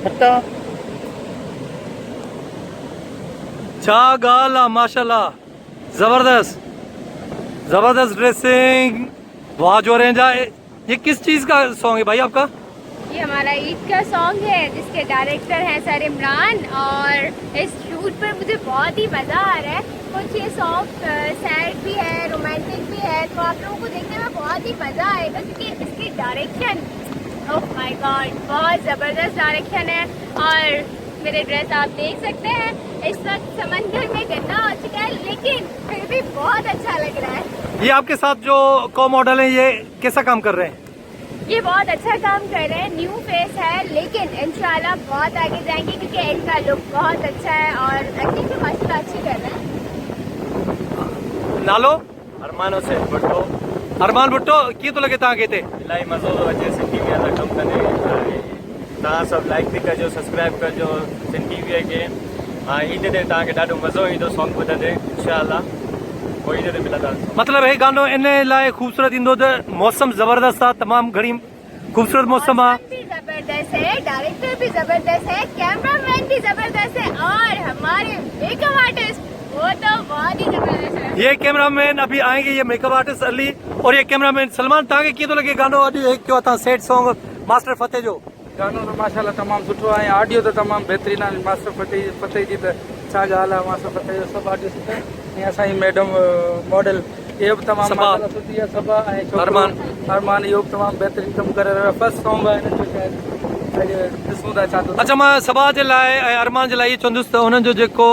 हट्टा छा गाल आहे माशाल्लाह, जबरदस्त जबरदस्त ड्रेसिंग, वाह जो रेंज है। ये किस चीज का सॉन्ग है भाई आपका? ये हमारा ईद का सॉन्ग है जिसके डायरेक्टर हैं सर इमरान, और इस शूट पर मुझे बहुत ही मज़ा आ रहा है। कुछ ये सॉफ्ट सैड भी है, रोमांटिक भी है, तो आप लोगों को देखने में बहुत ही मज़ा आएगा क्योंकि इसकी डायरेक्शन, ओह माय गॉड, बहुत ज़बरदस्त डायरेक्शन है। और मेरे ड्रेस आप देख सकते हैं, इस वक्त समंदर में गंदा हो चुका है लेकिन फिर भी बहुत अच्छा लग रहा है। ये आपके साथ जो को मॉडल है ये कैसा काम कर रहे हैं? ये बहुत अच्छा काम कर रहे हैं, न्यू फेस है लेकिन इंशाल्लाह बहुत आगे जाएंगे क्योंकि इनका लुक बहुत अच्छा है और एक्टिंग भी माशाल्लाह अच्छी कर रहे हैं। नालो अरमान हुसैन भुट्टो। अरमान भुट्टो की तो लगे तव्हां थे इलाही मज़ो थो अचे सिंध टीवीअ सां कमु कंदे। तव्हां सभु लाइक बि कजो, सब्सक्राइब कजो सिंध टीवीअ खे। ईद ते तव्हांखे ॾाढो मज़ो ईंदो सॉन्ग ॿुधंदे इंशाल्लाह। पोइ ईद ते मिलंदा। मतलब हे गानो इन लाइ खूबसूरत इंदो त मौसम जबरदस्त आहे, तमाम घणी खूबसूरत मौसम आहे, भी जबरदस्त है, डायरेक्टर भी जबरदस्त है, कैमरामैन भी जबरदस्त है और हमारे मेकअप आर्टिस्ट वो तो बहुत ही जबरदस्त है। ये कैमरामैन अभी आएंगे, ये मेकअप आर्टिस्ट अली और ये कैमरामैन सलमान। तव्हांखे कीअं थो लॻे गानो अॼु कयो अथां सेट सॉन्ग मास्टर फतेह जो? गानो तो माशाल्लाह तमामु सुठो आहे, ऑडियो तो तमामु बहितरीनु आहे। मास्टर फतेह जी त छा ॻाल्हि आहे, मास्टर फतेह जो सभु ऑडियो सुठो आहे। ऐं असांजी मैडम मॉडल ये बि तमामु माशाल्लाह सुठी आहे। सबा ऐं छोकिरो अरमान इहो बि तमामु बहितरीनु कमु करे रहियो आहे। फर्स्ट सॉन्ग आहे हिन जो, शायदि ॾिसूं था छा थो। अच्छा, मां सबा जे लाइ ऐं अरमान जे लाइ इहो चवंदुसि त हुननि जो जेको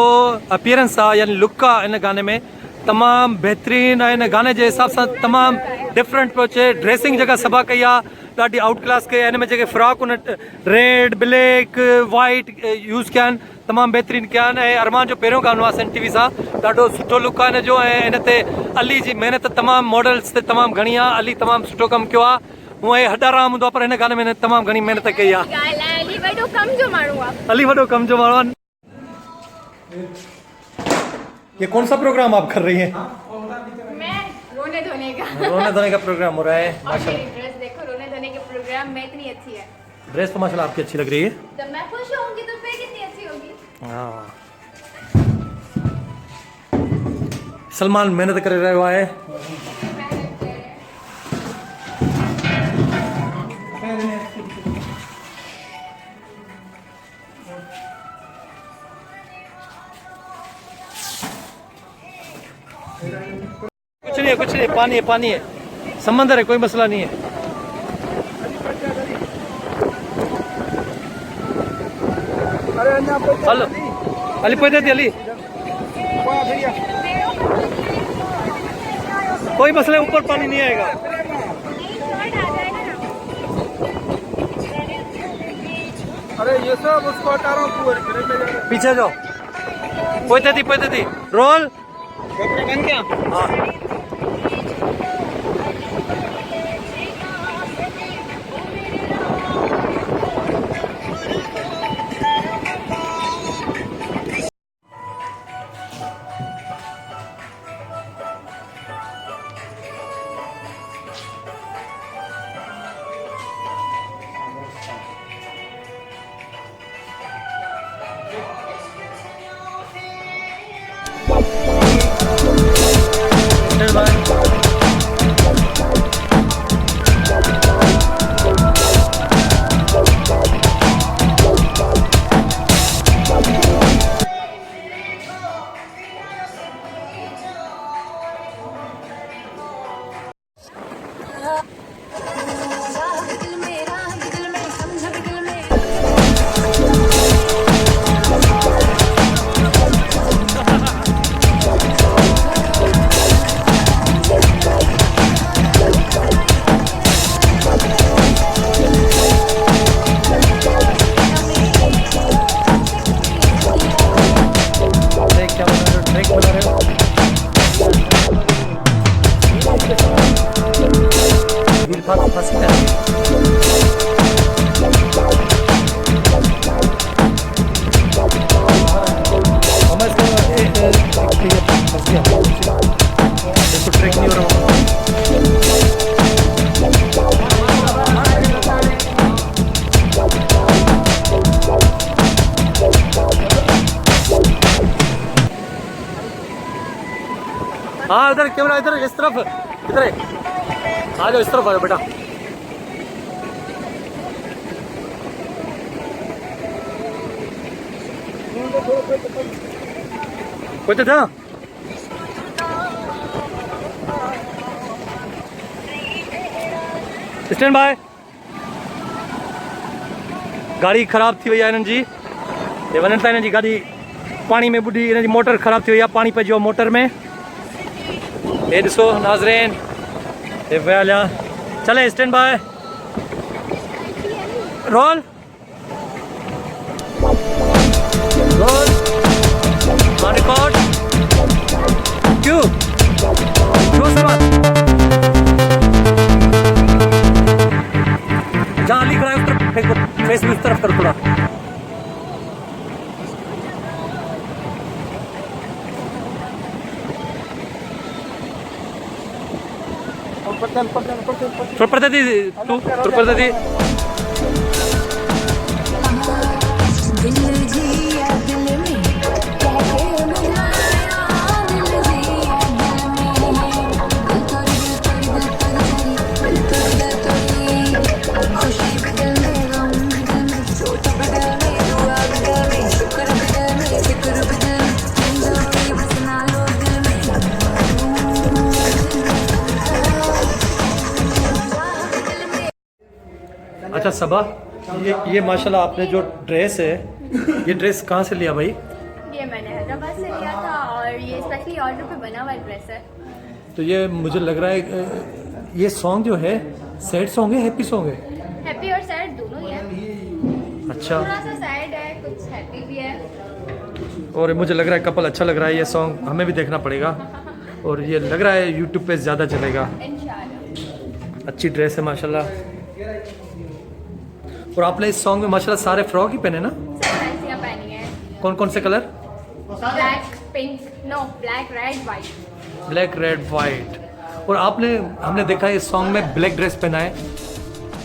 अपीयरेंस आहे यानी लुक आहे इन गाने में तमामु बहितरीनु आहे। इन गाने जे हिसाब सां तमामु डिफरेंट पियो अचे। ड्रेसिंग जेका सबा कई आहे ॾाढी आउट क्लास कई आहे। हिन में जेके फ्रॉक उन रेड ब्लैक वाइट यूज़ कया आहिनि तमामु बहितरीनु कया आहिनि। ऐं अरमान जो पहिरियों गानो आहे सन टीवी सां, ॾाढो सुठो लुक आहे हिन जो। ऐं हिन ते अली जी महिनत तमामु मॉडल्स ते तमामु घणी आहे। अली तमामु सुठो कमु कयो आहे। हूअं हे हॾा राम हूंदो आहे पर हिन गाने में तमामु घणी महिनत कई आहे। अली वॾो कम जो माण्हू आहे। अली वॾो कम जो माण्हू आहे। ये कौन सा प्रोग्राम आप कर रही हैं? मैं रोने धोने का रोने धोने का प्रोग्राम हो रहा है। और मेरी ड्रेस देखो, रोने धोने के प्रोग्राम में इतनी अच्छी है। ड्रेस तो माशाल्लाह आपकी अच्छी लग रही है। जब मैं खुश होंगी तो फिर कितनी अच्छी होगी। हाँ, सलमान मेहनत कर रहे हुआ है। कुछ नहीं, पानी है, पानी है, समंदर है, कोई मसला नहीं है। हेलो अली पैदे थी अली, कोई मसला, ऊपर पानी नहीं आएगा। अरे ये सब उसको हटा रहा हूँ, पीछे जाओ। पैदे थी रोल बन गया। हाँ हाँ इधर कैमरा, इधर इस तरफ, इधर आ जाओ, इस तरफ आ जाओ बेटा। कोई तो था स्टैंड बाय। गाड़ी ख़राब थी वई आहे हिननि जी, हे वञनि था, हिननि जी गाॾी पाणी में ॿुॾी, हिननि जी मोटर ख़राब थी वई आहे, पाणी पइजी वियो मोटर में। हे ॾिसो नाज़रीन, हे विया हलिया। चले stand by, roll roll on record. क्यों क्यों सवाल जहाँ लिख रहा है उस तरफ फेंको, फेस भी उस तरफ करो थोड़ा। थोड़ा पर्दा दी तू, थोड़ा पर्दा दी। अच्छा सबा, ये माशाल्लाह आपने जो ड्रेस है, ये ड्रेस कहाँ से लिया भाई? ये मैंने हैदराबाद से लिया था और ये स्पेशली ऑर्डर पे बना हुआ ड्रेस है। तो ये मुझे लग रहा है ये सॉन्ग जो है सैड सॉन्ग है, हैप्पी सॉन्ग है? हैप्पी और सैड दोनों ही है। अच्छा, थोड़ा सा सैड है, कुछ हैप्पी भी है। और मुझे लग रहा है कपल अच्छा लग रहा है, ये सॉन्ग हमें भी देखना पड़ेगा और ये लग रहा है यूट्यूब पे ज़्यादा चलेगा। इंशाल्लाह। अच्छी ड्रेस है माशाल्लाह। और आपने इस सॉन्ग में माशाल्लाह सारे फ्रॉक ही पहने ना? सब फैंसियाँ पहनी है। कौन कौन से colour? Black, pink, no black, red, white. Black red white. और आपने, हमने देखा है इस सॉन्ग में ब्लैक ड्रेस पहना है,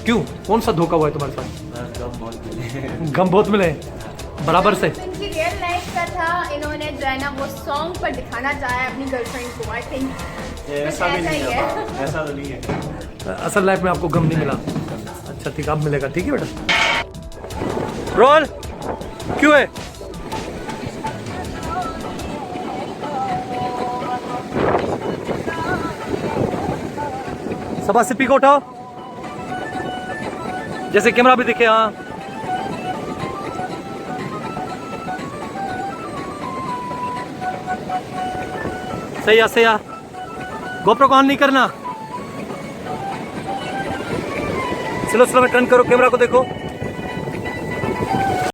क्यों? कौन सा धोखा हुआ है तुम्हारे साथ? गम बहुत मिले बराबर से। इनकी रियल लाइफ का था, इन्होंने जो है ना वो सॉन्ग पर दिखाना चाहा है अपनी गर्लफ्रेंड को। आई थिंक ऐसा भी नहीं ही है, है। ऐसा तो नहीं है। असल लाइफ में आपको गम नहीं मिला? अच्छा ठीक, अब मिलेगा। ठीक है बेटा। रोल क्यों है? सबा सिप्पी को उठाओ, जैसे कैमरा भी दिखे। हाँ सही है, सही है। गोप्रो को ऑन नहीं करना। स्लो स्लो में टर्न करो, कैमरा को देखो।